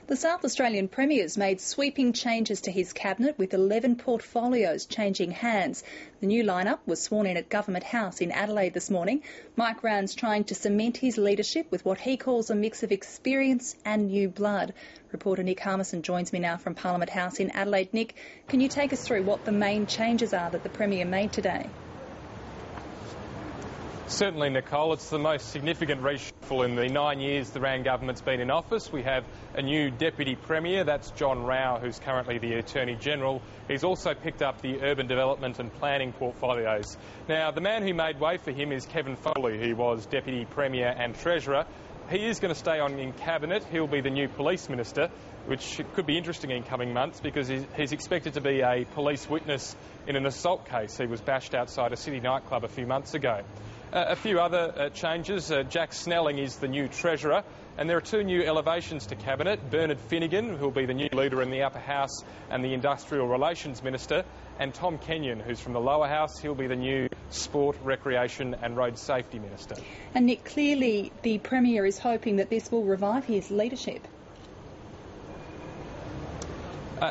The South Australian Premier's made sweeping changes to his cabinet, with 11 portfolios changing hands. The new lineup was sworn in at Government House in Adelaide this morning. Mike Rann's trying to cement his leadership with what he calls a mix of experience and new blood. Reporter Nick Harmison joins me now from Parliament House in Adelaide. Nick, can you take us through what the main changes are that the Premier made today? Certainly, Nicole. It's the most significant reshuffle in the 9 years the Rann government's been in office. We have a new Deputy Premier, that's John Rao, who's currently the Attorney-General. He's also picked up the urban development and planning portfolios. Now, the man who made way for him is Kevin Foley, who was Deputy Premier and Treasurer. He is going to stay on in Cabinet. He'll be the new Police Minister, which could be interesting in coming months because he's expected to be a police witness in an assault case. He was bashed outside a city nightclub a few months ago. A few other changes. Jack Snelling is the new Treasurer, and there are two new elevations to Cabinet. Bernard Finnegan, who will be the new leader in the Upper House and the Industrial Relations Minister, and Tom Kenyon, who's from the Lower House. He'll be the new Sport, Recreation and Road Safety Minister. And Nick, clearly the Premier is hoping that this will revive his leadership.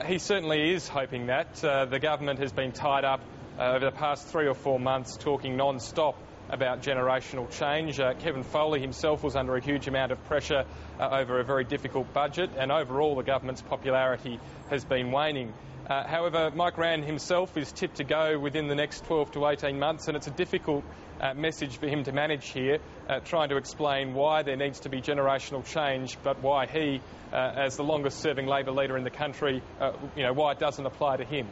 He certainly is hoping that. The government has been tied up over the past 3 or 4 months talking non-stop about generational change. Kevin Foley himself was under a huge amount of pressure over a very difficult budget, and overall the government's popularity has been waning. However, Mike Rann himself is tipped to go within the next 12 to 18 months, and it's a difficult message for him to manage here, trying to explain why there needs to be generational change, but why he, as the longest-serving Labor leader in the country, why it doesn't apply to him.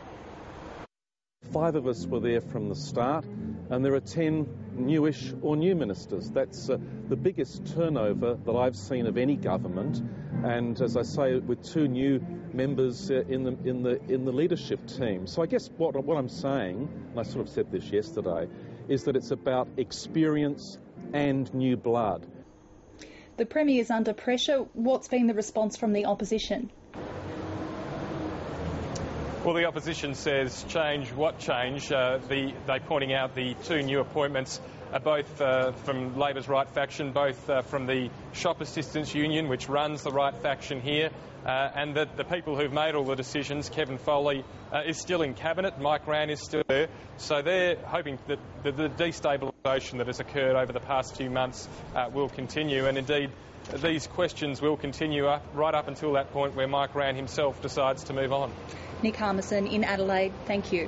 5 of us were there from the start, and there are 10 newish or new ministers. That's the biggest turnover that I've seen of any government, and as I say, with 2 new members in the leadership team. So I guess what I'm saying, and I sort of said this yesterday, is that it's about experience and new blood. The Premier is under pressure. What's been the response from the opposition? Well, the opposition says change what change? They're pointing out the 2 new appointments are both from Labor's right faction, both from the Shop Assistants Union, which runs the right faction here, and that the people who've made all the decisions, Kevin Foley is still in Cabinet, Mike Rann is still there, so they're hoping that the destabilisation that has occurred over the past few months will continue, and indeed these questions will continue right up until that point where Mike Rann himself decides to move on. Nick Harmison in Adelaide, thank you.